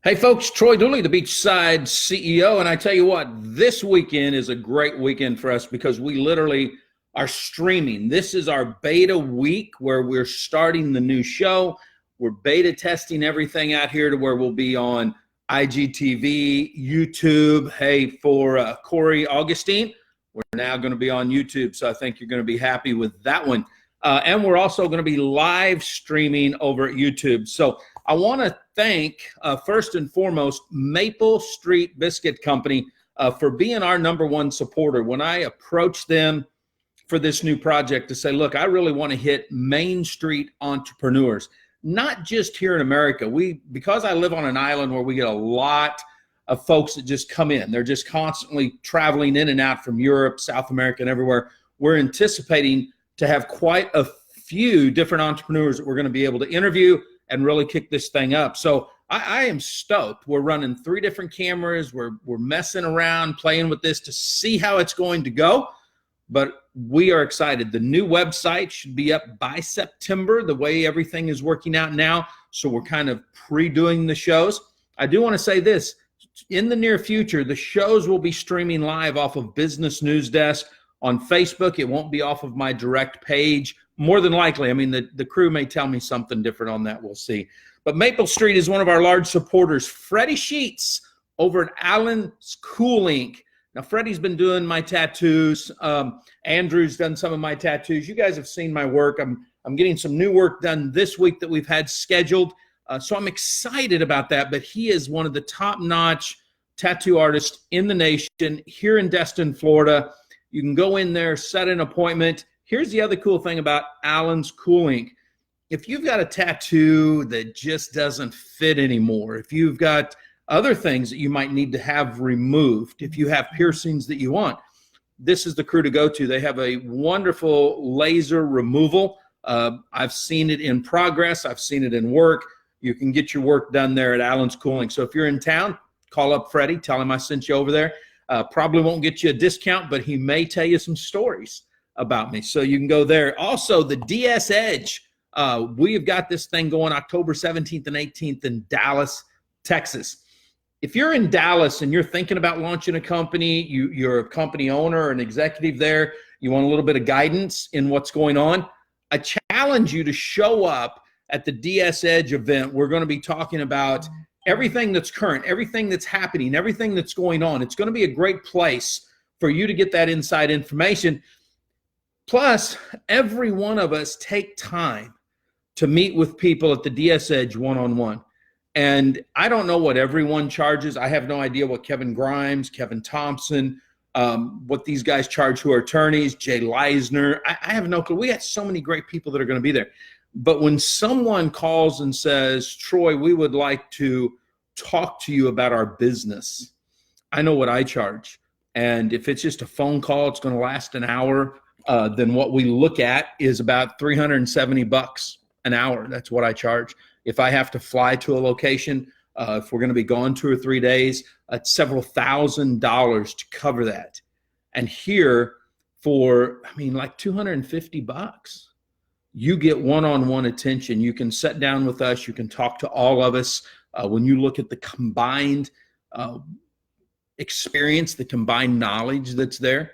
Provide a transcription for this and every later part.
Hey folks, Troy Dooley, the Beachside CEO, and I tell you what, this weekend is a great weekend for us because we literally are streaming. This is our beta week where we're starting the new show. We're beta testing everything out here to where we'll be on IGTV, YouTube. Hey, for Corey Augustine, we're now going to be on YouTube, so I think you're going to be happy with that one. And we're also going to be live streaming over at YouTube. So I want to thank, first and foremost, Maple Street Biscuit Company for being our #1 supporter. When I approached them for this new project to say, look, I really want to hit Main Street entrepreneurs, not just here in America. Because I live on an island where we get a lot of folks that just come in. They're just constantly traveling in and out from Europe, South America, and everywhere. We're anticipating to have quite a few different entrepreneurs that we're going to be able to interview and really kick this thing up. So I am stoked. We're running 3 different cameras. We're messing around, playing with this to see how it's going to go. But we are excited. The new website should be up by September, the way everything is working out now. So we're kind of pre-doing the shows. I do want to say this. In the near future, the shows will be streaming live off of Business News Desk on Facebook. It won't be off of my direct page. More than likely, I mean, the crew may tell me something different on that. We'll see. But Maple Street is one of our large supporters. Freddie Sheets over at Allen's Cool Inc. Now, Freddie's been doing my tattoos. Andrew's done some of my tattoos. You guys have seen my work. I'm getting some new work done this week that we've had scheduled. So I'm excited about that. But he is one of the top-notch tattoo artists in the nation here in Destin, Florida. You can go in there, set an appointment. Here's the other cool thing about Allen's Cool Inc. If you've got a tattoo that just doesn't fit anymore, if you've got other things that you might need to have removed, if you have piercings that you want, this is the crew to go to. They have a wonderful laser removal. I've seen it in progress. I've seen it in work. You can get your work done there at Allen's Cool Inc. So if you're in town, call up Freddie. Tell him I sent you over there. Probably won't get you a discount, but he may tell you some stories about me. So you can go there. Also, the DS Edge. We have got this thing going October 17th and 18th in Dallas, Texas. If you're in Dallas and you're thinking about launching a company, you're a company owner or an executive there, you want a little bit of guidance in what's going on, I challenge you to show up at the DS Edge event. We're going to be talking about everything that's current, everything that's happening, everything that's going on. It's going to be a great place for you to get that inside information. Plus, every one of us take time to meet with people at the DS Edge one-on-one. And I don't know what everyone charges. I have no idea what Kevin Grimes, Kevin Thompson, what these guys charge who are attorneys, Jay Leisner. I have no clue. We got so many great people that are going to be there. But when someone calls and says, Troy, we would like to talk to you about our business, I know what I charge. And if it's just a phone call, it's going to last an hour. Then what we look at is about $370 an hour. That's what I charge. If I have to fly to a location, if we're going to be gone 2 or 3 days, it's several $1,000s to cover that. And here for, like $250, you get one-on-one attention. You can sit down with us. You can talk to all of us. When you look at the combined experience, the combined knowledge that's there,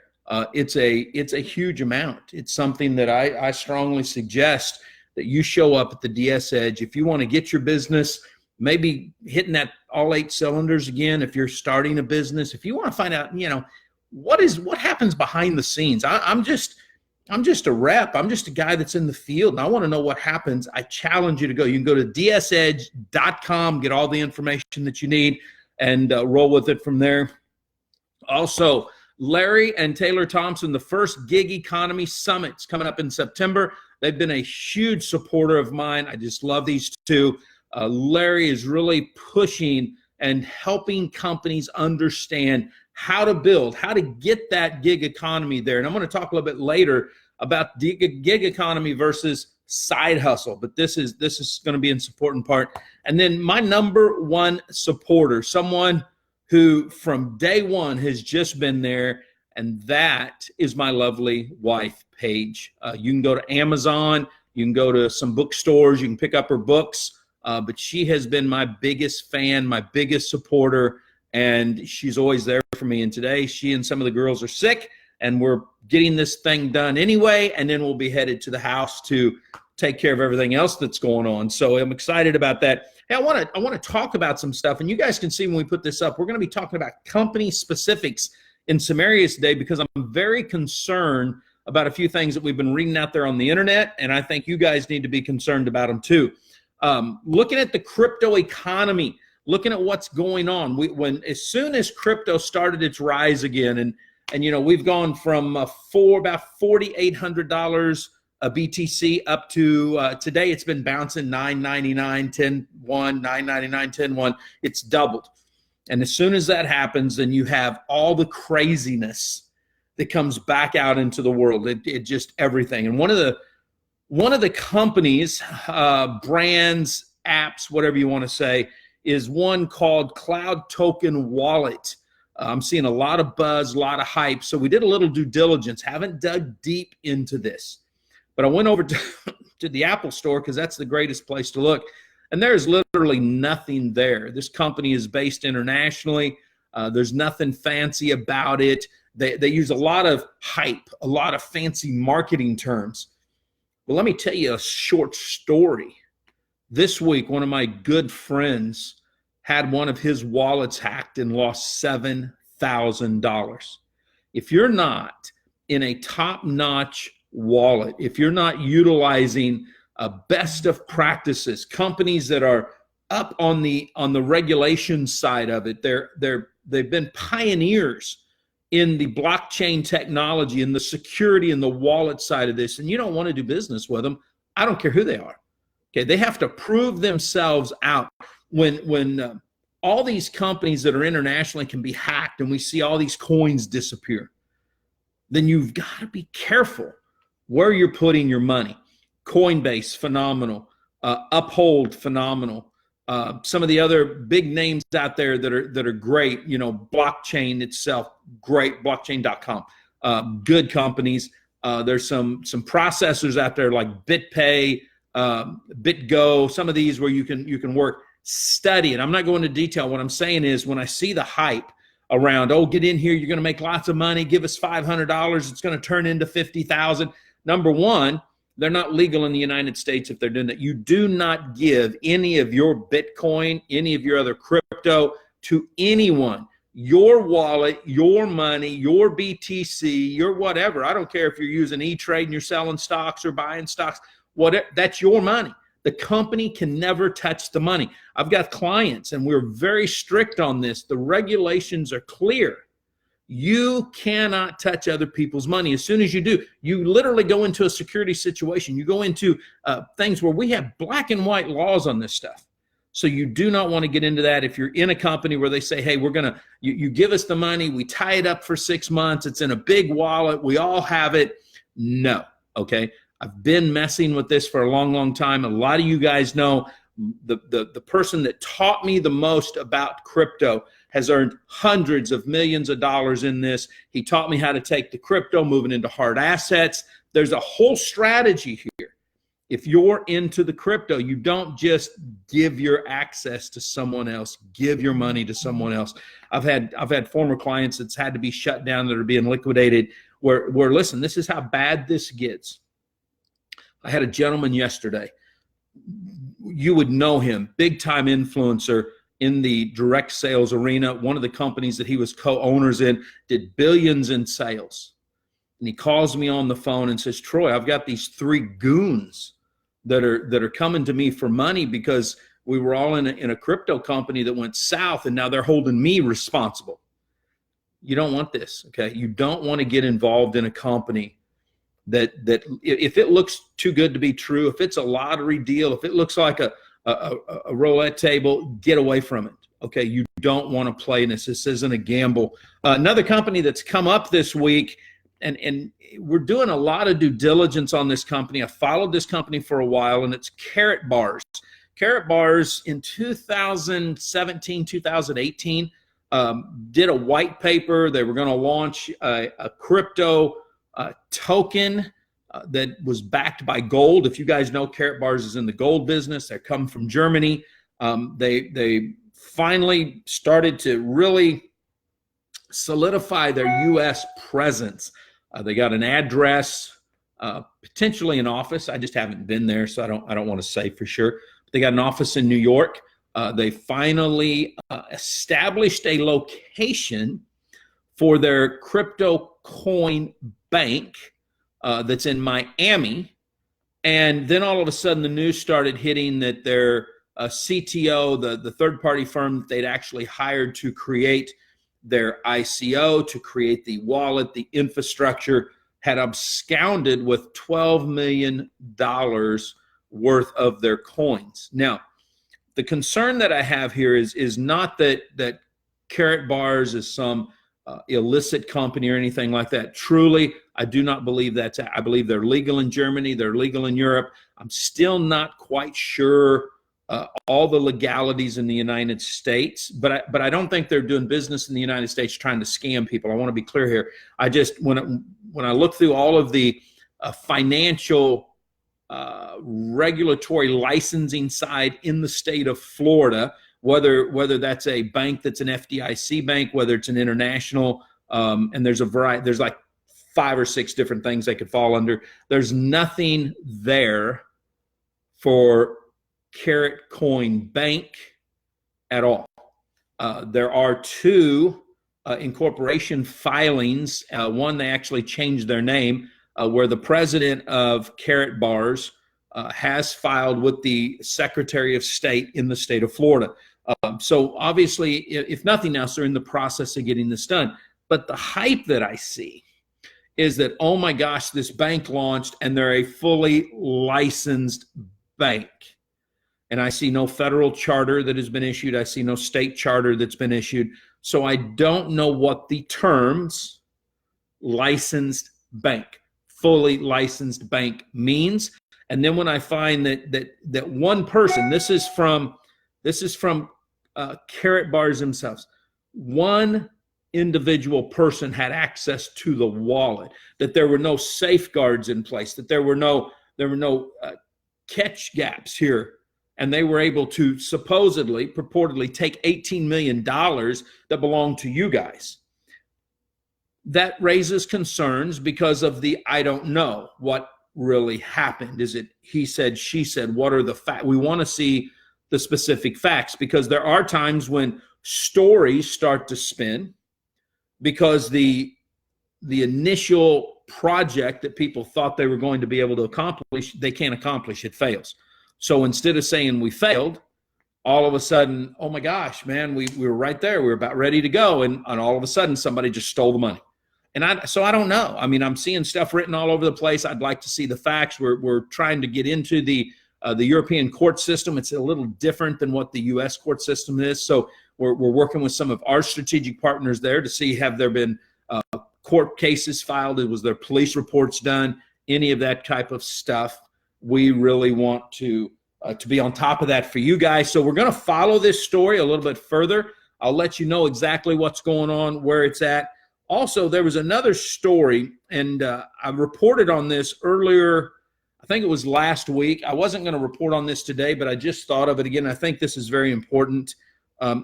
it's a huge amount. It's something that I strongly suggest that you show up at the DS Edge. If you want to get your business maybe hitting that all 8 cylinders again, if you're starting a business, if you want to find out, what happens behind the scenes. I'm just a rep. I'm just a guy that's in the field, and I want to know what happens. I challenge you to go. You can go to dsedge.com, get all the information that you need, and roll with it from there. Also, Larry and Taylor Thompson, the first Gig Economy Summit's coming up in September. They've been a huge supporter of mine. I just love these two. Larry is really pushing and helping companies understand how to build, how to get that gig economy there. And I'm going to talk a little bit later about gig economy versus side hustle, but this is going to be an important part. And then my #1 supporter, someone who from day one has just been there, and that is my lovely wife, Paige. You can go to Amazon, you can go to some bookstores, you can pick up her books. but she has been my biggest fan, my biggest supporter, and she's always there for me. And today she and some of the girls are sick, and we're getting this thing done anyway, and then we'll be headed to the house to take care of everything else that's going on. So I'm excited about that. Hey, I want to talk about some stuff, and you guys can see when we put this up, we're going to be talking about company specifics in some areas today, because I'm very concerned about a few things that we've been reading out there on the internet, and I think you guys need to be concerned about them too. Looking at the crypto economy, looking at what's going on. As soon as crypto started its rise again, and you know, we've gone from about $4,800 a BTC up to today it's been bouncing $9.99, $10.1, $9.99, $10.1. It's doubled. And as soon as that happens, then you have all the craziness that comes back out into the world. It just everything. And one of the companies, brands, apps, whatever you want to say, is one called Cloud Token Wallet. I'm seeing a lot of buzz, a lot of hype. So we did a little due diligence. Haven't dug deep into this, but I went over to the Apple store, because that's the greatest place to look. And there's literally nothing there. This company is based internationally. There's nothing fancy about it. They use a lot of hype, a lot of fancy marketing terms. Well, let me tell you a short story. This week, one of my good friends had one of his wallets hacked and lost $7,000. If you're not in a top-notch wallet, if you're not utilizing best of practices, companies that are up on the regulation side of it, they've been pioneers in the blockchain technology and the security and the wallet side of this, and you don't want to do business with them, I don't care who they are. Okay, they have to prove themselves out. When all these companies that are internationally can be hacked, and we see all these coins disappear, then you've got to be careful where you're putting your money. Coinbase, phenomenal. Uphold, phenomenal. Some of the other big names out there that are great, you know, blockchain itself, great, blockchain.com, good companies. There's some processors out there like BitPay, BitGo, some of these where you can work, study it. I'm not going into detail. What I'm saying is, when I see the hype around, oh, get in here, you're going to make lots of money, give us $500, it's going to turn into $50,000. Number one, they're not legal in the United States if they're doing that. You do not give any of your Bitcoin, any of your other crypto to anyone. Your wallet, your money, your BTC, your whatever. I don't care if you're using E-Trade and you're selling stocks or buying stocks. Whatever, that's your money. The company can never touch the money. I've got clients, and we're very strict on this. The regulations are clear. You cannot touch other people's money. As soon as you do, you literally go into a security situation. You go into things where we have black and white laws on this stuff. So you do not want to get into that. If you're in a company where they say, hey, we're going to, you give us the money, we tie it up for 6 months, it's in a big wallet, we all have it. No, okay? I've been messing with this for a long, long time. A lot of you guys know the person that taught me the most about crypto has earned hundreds of millions of dollars in this. He taught me how to take the crypto, moving into hard assets. There's a whole strategy here. If you're into the crypto, you don't just give your access to someone else, give your money to someone else. I've had former clients that's had to be shut down, that are being liquidated, where listen, this is how bad this gets. I had a gentleman yesterday. You would know him, big time influencer in the direct sales arena. One of the companies that he was co-owners in did billions in sales. And he calls me on the phone and says, Troy, I've got these 3 goons that are coming to me for money because we were all in a crypto company that went south, and now they're holding me responsible. You don't want this, okay? You don't want to get involved in a company that if it looks too good to be true, if it's a lottery deal, if it looks like a roulette table, get away from it. Okay, you don't want to play in this. This isn't a gamble. Another company that's come up this week, and we're doing a lot of due diligence on this company. I followed this company for a while, and it's Carrot Bars. Carrot Bars in 2017, 2018 did a white paper. They were going to launch a crypto token that was backed by gold. If you guys know, Carrot Bars is in the gold business. They come from Germany. They finally started to really solidify their U.S. presence. They got an address, potentially an office. I just haven't been there, so I don't want to say for sure. They got an office in New York. They finally established a location for their crypto coin bank that's in Miami. And then all of a sudden the news started hitting that their CTO, the third-party firm that they'd actually hired to create their ICO, to create the wallet, the infrastructure, had absconded with $12 million worth of their coins. Now, the concern that I have here is not that Carrot Bars is some illicit company or anything like that. Truly, I do not believe that. I believe they're legal in Germany. They're legal in Europe. I'm still not quite sure all the legalities in the United States, but I don't think they're doing business in the United States trying to scam people. I want to be clear here. I just, when I look through all of the financial regulatory licensing side in the state of Florida, whether that's a bank that's an FDIC bank, whether it's an international, and there's a variety, there's like 5 or 6 different things they could fall under. There's nothing there for Carrot Coin Bank at all. There are 2 incorporation filings. One, they actually changed their name, where the president of Carrot Bars has filed with the Secretary of State in the state of Florida. So obviously, if nothing else, they're in the process of getting this done. But the hype that I see is that, oh my gosh, this bank launched and they're a fully licensed bank. And I see no federal charter that has been issued. I see no state charter that's been issued. So I don't know what the terms licensed bank, fully licensed bank means. And then when I find that one person, this is from Carrot Bars themselves, one individual person had access to the wallet, that there were no safeguards in place, that there were no catch gaps here, and they were able to purportedly take $18 million that belonged to you guys. That raises concerns because of the I don't know what really happened. Is it he said, she said? What are the facts? We want to see the specific facts, because there are times when stories start to spin because the initial project that people thought they were going to be able to accomplish, they can't accomplish. It fails. So instead of saying we failed, all of a sudden, oh my gosh, man, we were right there. We were about ready to go. And all of a sudden, somebody just stole the money. And so I don't know. I mean, I'm seeing stuff written all over the place. I'd like to see the facts. We're trying to get into the European court system. It's a little different than what the U.S. court system is. So we're working with some of our strategic partners there to see, have there been court cases filed? Was there police reports done? Any of that type of stuff. We really want to be on top of that for you guys. So we're going to follow this story a little bit further. I'll let you know exactly what's going on, where it's at. Also, there was another story, and I reported on this earlier. I think it was last week. I wasn't going to report on this today, but I just thought of it again. I think this is very important.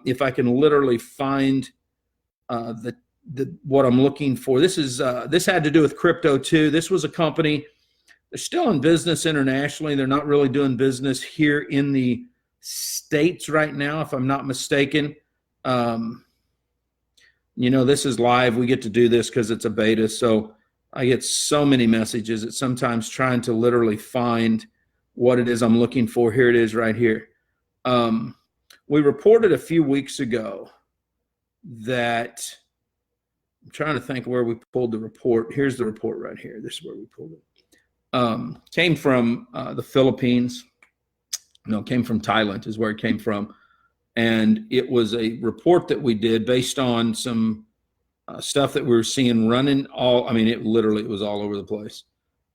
If I can literally find what I'm looking for. This had to do with crypto too. This was a company. They're still in business internationally. They're not really doing business here in the States right now, if I'm not mistaken. This is live. We get to do this because it's a beta. So I get so many messages that sometimes trying to literally find what it is I'm looking for. Here it is right here. We reported a few weeks ago that, I'm trying to think where we pulled the report. Here's the report right here. This is where we pulled it. Came from the Philippines. No, came from Thailand is where it came from. And it was a report that we did based on some stuff that we were seeing running it was all over the place.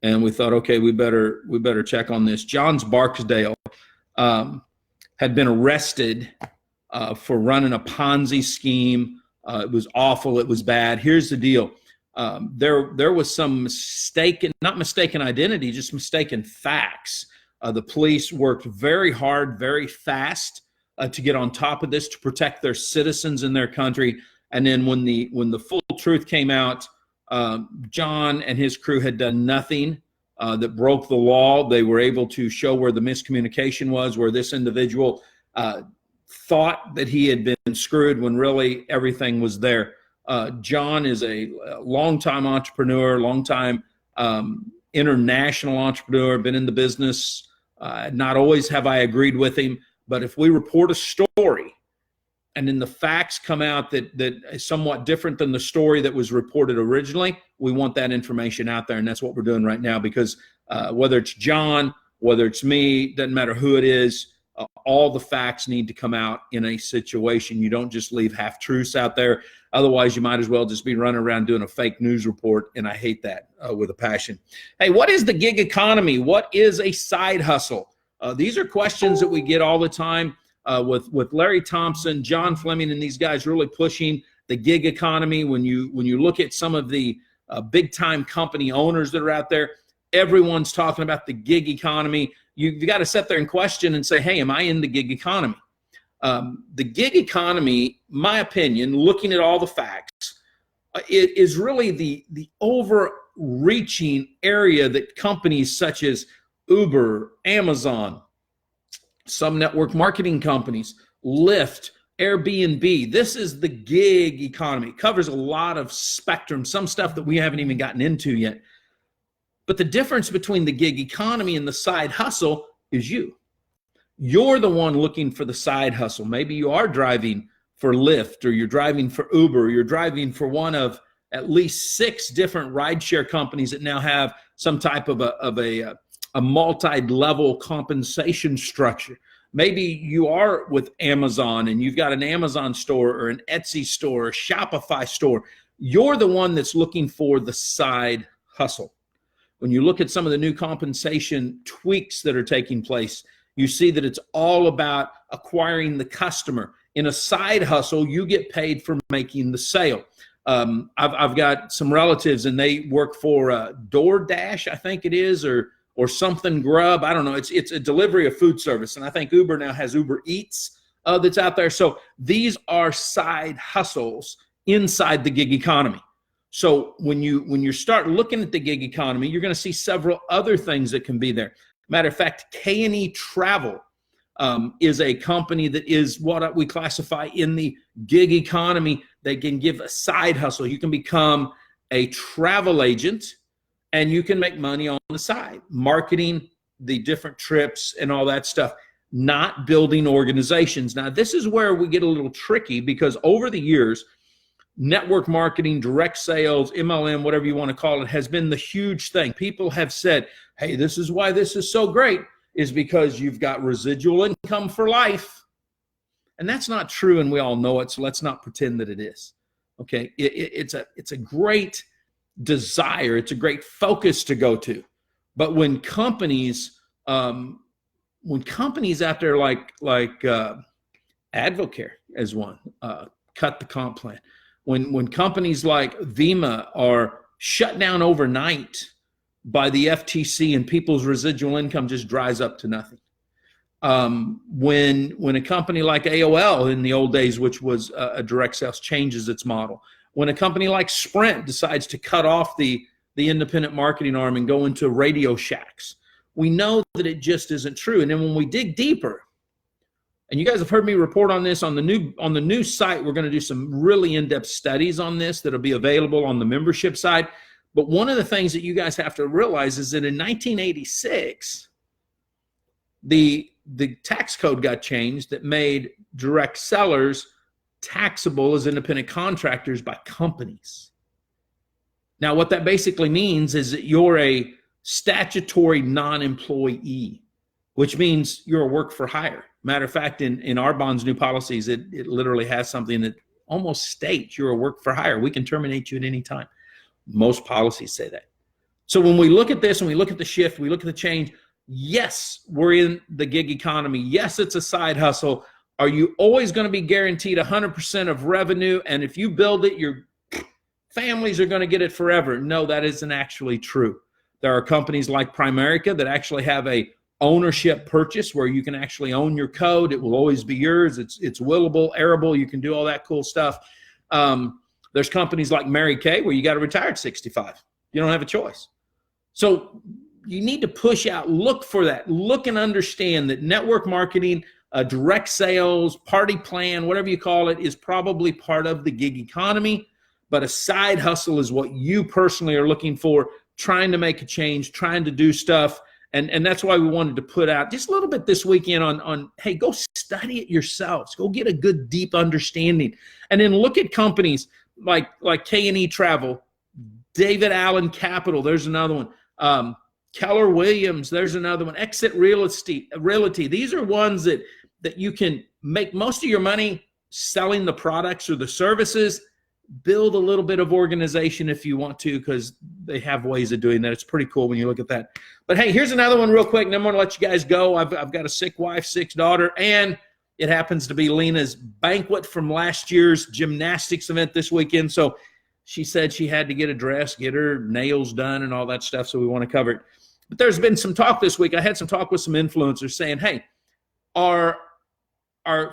And we thought, okay, we better check on this. Johns Barksdale had been arrested for running a Ponzi scheme. It was awful. It was bad. Here's the deal. There was some not mistaken identity, just mistaken facts. The police worked very hard, very fast to get on top of this, to protect their citizens in their country. And then when the full truth came out, John and his crew had done nothing that broke the law. They were able to show where the miscommunication was, where this individual thought that he had been screwed when really everything was there. John is a longtime entrepreneur, longtime international entrepreneur, been in the business. Not always have I agreed with him, but if we report a story and then the facts come out that is somewhat different than the story that was reported originally, we want that information out there, and that's what we're doing right now, because whether it's John, whether it's me, doesn't matter who it is, all the facts need to come out in a situation. You don't just leave half-truths out there. Otherwise, you might as well just be running around doing a fake news report, and I hate that with a passion. Hey, what is the gig economy? What is a side hustle? These are questions that we get all the time with Larry Thompson, John Fleming, and these guys really pushing the gig economy. When you look at some of the big-time company owners that are out there, everyone's talking about the gig economy. You've got to sit there and question and say, hey, am I in the gig economy? The gig economy, my opinion, looking at all the facts, it is really the overreaching area that companies such as Uber, Amazon, some network marketing companies, Lyft, Airbnb, this is the gig economy. It covers a lot of spectrum, some stuff that we haven't even gotten into yet. But the difference between the gig economy and the side hustle is you. You're the one looking for the side hustle. Maybe you are driving for Lyft, or you're driving for Uber, or you're driving for one of at least 6 different rideshare companies that now have some type of a multi-level compensation structure. Maybe you are with Amazon and you've got an Amazon store or an Etsy store or a Shopify store. You're the one that's looking for the side hustle. When you look at some of the new compensation tweaks that are taking place, you see that it's all about acquiring the customer. In a side hustle, you get paid for making the sale. I've got some relatives and they work for DoorDash, I think it is, or something Grub. I don't know. It's a delivery of food service. And I think Uber now has Uber Eats that's out there. So these are side hustles inside the gig economy. So when you start looking at the gig economy, you're going to see several other things that can be there. Matter of fact, K&E Travel is a company that is what we classify in the gig economy. They can give a side hustle. You can become a travel agent and you can make money on the side, marketing the different trips and all that stuff, not building organizations. Now, this is where we get a little tricky, because over the years, network marketing, direct sales, MLM, whatever you want to call it, has been the huge thing. People have said, hey, this is why this is so great, is because you've got residual income for life. And that's not true, and we all know it, so let's not pretend that it is. Okay, it's a great desire, it's a great focus to go to. But when companies out there like Advocare as one, cut the comp plan, when companies like Vima are shut down overnight by the FTC and people's residual income just dries up to nothing. When a company like AOL in the old days, which was a direct sales, changes its model. When a company like Sprint decides to cut off the independent marketing arm and go into Radio Shacks, we know that it just isn't true. And then when we dig deeper, and you guys have heard me report on this on the new site, we're going to do some really in-depth studies on this that'll be available on the membership side. But one of the things that you guys have to realize is that in 1986, the tax code got changed that made direct sellers taxable as independent contractors by companies. Now, what that basically means is that you're a statutory non-employee, which means you're a work for hire. Matter of fact, in our bonds new policies, it literally has something that almost states you're a work for hire. We can terminate you at any time. Most policies say that. So when we look at this and we look at the shift, we look at the change, yes, we're in the gig economy. Yes, it's a side hustle. Are you always going to be guaranteed 100% of revenue? And if you build it, you're families are going to get it forever. No, that isn't actually true. There are companies like Primerica that actually have a ownership purchase where you can actually own your code. It will always be yours. It's willable, arable. You can do all that cool stuff. There's companies like Mary Kay where you got to retire at 65. You don't have a choice. So you need to push out, look for that, look and understand that network marketing, direct sales, party plan, whatever you call it, is probably part of the gig economy. But a side hustle is what you personally are looking for, trying to make a change, trying to do stuff. And that's why we wanted to put out just a little bit this weekend on, hey, go study it yourselves. Go get a good, deep understanding. And then look at companies like K&E Travel, David Allen Capital, there's another one. Keller Williams, there's another one. Exit Realty. These are ones that you can make most of your money selling the products or the services. Build a little bit of organization if you want to, because they have ways of doing that. It's pretty cool when you look at that. But hey, here's another one real quick, and I'm going to let you guys go. I've got a sick wife, sick daughter, and it happens to be Lena's banquet from last year's gymnastics event this weekend. So she said she had to get a dress, get her nails done, and all that stuff, so we want to cover it. But there's been some talk this week. I had some talk with some influencers saying, hey, are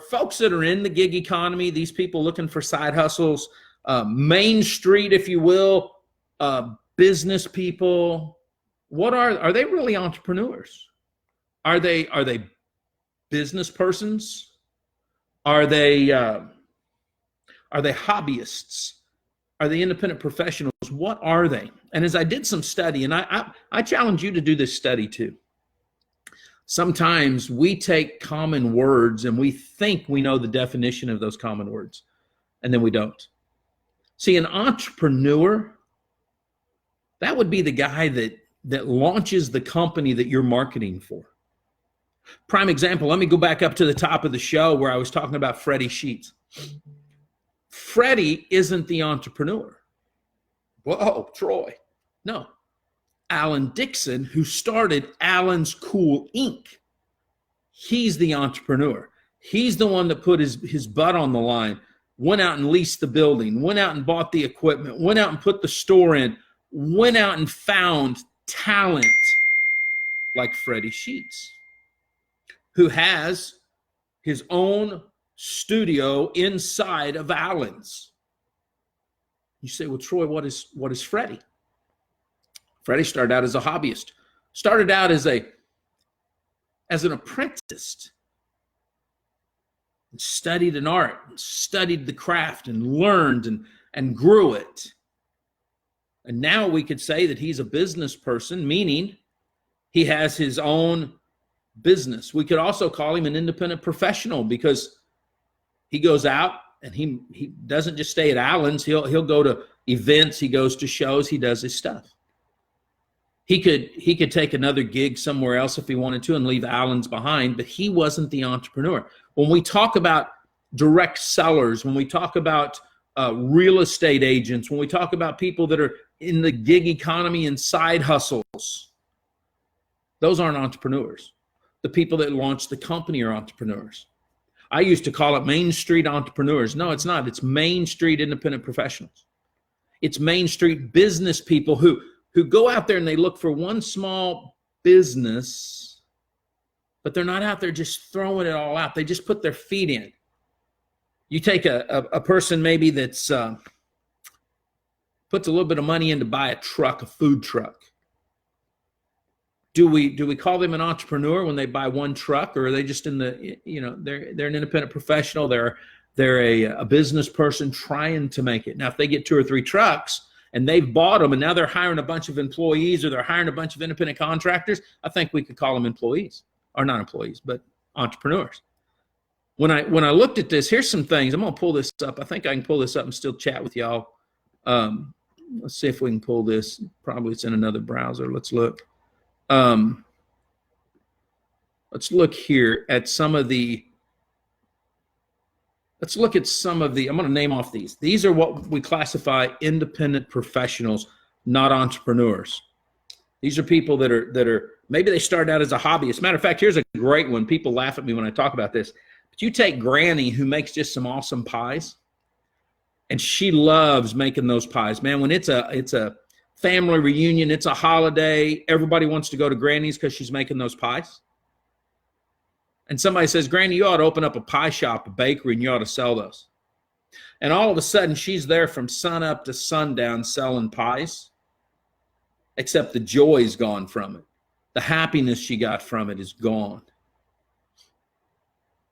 folks that are in the gig economy, these people looking for side hustles, Main Street, if you will, business people, what are they really entrepreneurs? Are they business persons? Are they hobbyists? Are they independent professionals? What are they? And as I did some study, and I challenge you to do this study too. Sometimes we take common words and we think we know the definition of those common words, and then we don't. See, an entrepreneur, that would be the guy that launches the company that you're marketing for. Prime example, let me go back up to the top of the show where I was talking about Freddie Sheets. Freddie isn't the entrepreneur. Whoa, Troy. No. Alan Dixon, who started Alan's Cool Inc., he's the entrepreneur. He's the one that put his butt on the line, went out and leased the building, went out and bought the equipment, went out and put the store in, went out and found talent like Freddie Sheets, who has his own studio inside of Allen's. You say, well, Troy, what is Freddie? Freddie started out as a hobbyist, started out as an apprentice, and studied an art, and studied the craft, and learned and grew it. And now we could say that he's a business person, meaning he has his own business. We could also call him an independent professional because he goes out and he doesn't just stay at Allen's. He'll go to events, he goes to shows, he does his stuff. He could take another gig somewhere else if he wanted to and leave Allen's behind, but he wasn't the entrepreneur. When we talk about direct sellers, when we talk about real estate agents, when we talk about people that are in the gig economy and side hustles, those aren't entrepreneurs. The people that launch the company are entrepreneurs. I used to call it Main Street entrepreneurs. No, it's not. It's Main Street independent professionals. It's Main Street business people who go out there and they look for one small business, but they're not out there just throwing it all out. They just put their feet in. You take a person maybe that's puts a little bit of money in to buy a truck, a food truck. Do we call them an entrepreneur when they buy one truck, or are they just in the, they're an independent professional, they're a business person trying to make it. Now, if they get 2 or 3 trucks and they've bought them and now they're hiring a bunch of employees or they're hiring a bunch of independent contractors, I think we could call them employees, or not employees, but entrepreneurs. When I looked at this, here's some things. I'm going to pull this up. I think I can pull this up and still chat with y'all. Let's see if we can pull this. Probably it's in another browser. Let's look. Let's look here at some of the, I'm going to name off these. These are what we classify independent professionals, not entrepreneurs. These are people that are maybe they started out as a hobbyist. Matter of fact, here's a great one. People laugh at me when I talk about this. But you take Granny, who makes just some awesome pies, And she loves making those pies. Man, when it's a family reunion, it's a holiday, everybody wants to go to Granny's because she's making those pies. And somebody says, Granny, you ought to open up a pie shop, a bakery, and you ought to sell those. And all of a sudden, she's there from sun up to sundown selling pies, except the joy's gone from it. The happiness she got from it is gone.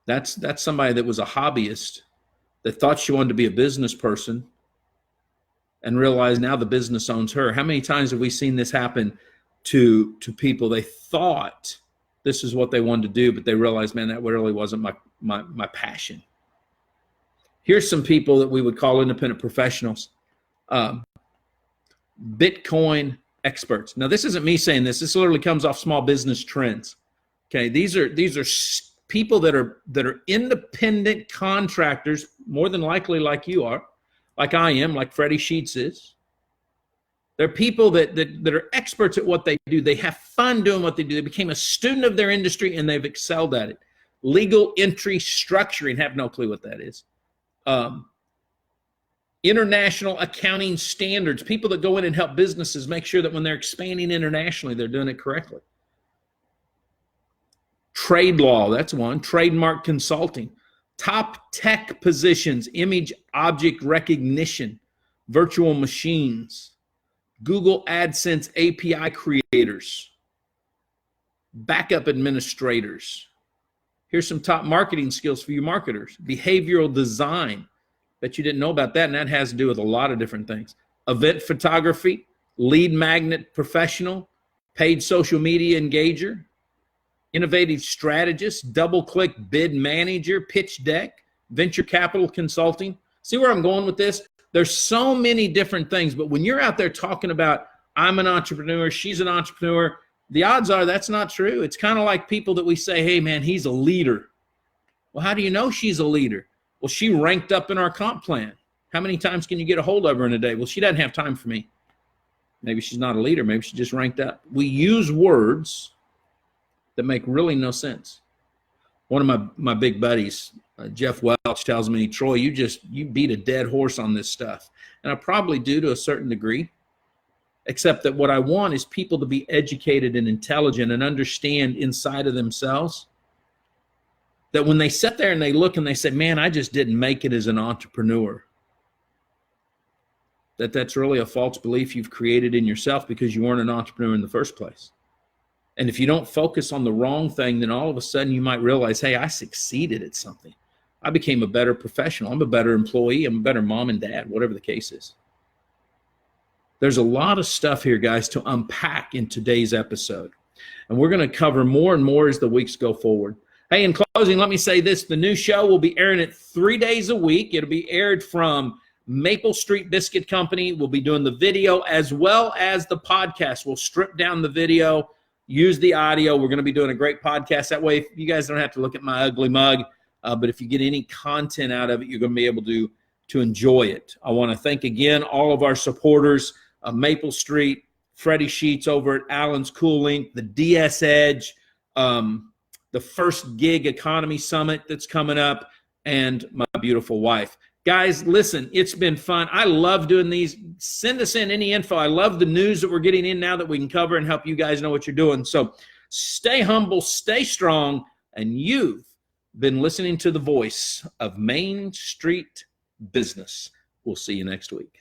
That's somebody that was a hobbyist that thought she wanted to be a business person and realized now the business owns her. How many times have we seen this happen to people? They thought this is what they wanted to do, but they realized, man, that really wasn't my passion. Here's some people that we would call independent professionals. Bitcoin experts. Now, this isn't me saying this. This literally comes off Small Business Trends. Okay, these are people that are independent contractors, more than likely like you are, like I am, like Freddie Sheets is. They're people that are experts at what they do. They have fun doing what they do. They became a student of their industry and they've excelled at it. Legal entry structuring, have no clue what that is. International accounting standards, people that go in and help businesses make sure that when they're expanding internationally, they're doing it correctly. Trade law, that's one. Trademark consulting. Top tech positions, image object recognition, virtual machines, Google AdSense API creators, backup administrators. Here's some top marketing skills for you marketers. Behavioral design. Bet you didn't know about that, and that has to do with a lot of different things. Event photography, lead magnet professional, paid social media engager, innovative strategist, double-click bid manager, pitch deck, venture capital consulting. See where I'm going with this? There's so many different things, but when you're out there talking about, I'm an entrepreneur, she's an entrepreneur, the odds are that's not true. It's kind of like people that we say, hey, man, he's a leader. Well, how do you know she's a leader? Well, she ranked up in our comp plan. How many times can you get a hold of her in a day? Well, she doesn't have time for me. Maybe she's not a leader. Maybe she just ranked up. We use words that make really no sense. One of my big buddies, Jeff Welch, tells me, Troy, you beat a dead horse on this stuff. And I probably do to a certain degree, except that what I want is people to be educated and intelligent and understand inside of themselves that when they sit there and they look and they say, man, I just didn't make it as an entrepreneur, that's really a false belief you've created in yourself because you weren't an entrepreneur in the first place. And if you don't focus on the wrong thing, then all of a sudden you might realize, hey, I succeeded at something. I became a better professional. I'm a better employee. I'm a better mom and dad, whatever the case is. There's a lot of stuff here, guys, to unpack in today's episode. And we're going to cover more and more as the weeks go forward. Hey, in closing, let me say this. The new show will be airing it 3 days a week. It'll be aired from Maple Street Biscuit Company. We'll be doing the video as well as the podcast. We'll strip down the video, use the audio. We're going to be doing a great podcast. That way, you guys don't have to look at my ugly mug. But if you get any content out of it, you're going to be able to enjoy it. I want to thank again all of our supporters, Maple Street, Freddie Sheets over at Allen's Cooling, the DS Edge, the First Gig Economy Summit that's coming up, and my beautiful wife. Guys, listen, it's been fun. I love doing these. Send us in any info. I love the news that we're getting in now that we can cover and help you guys know what you're doing. So stay humble, stay strong, and you've been listening to the voice of Main Street Business. We'll see you next week.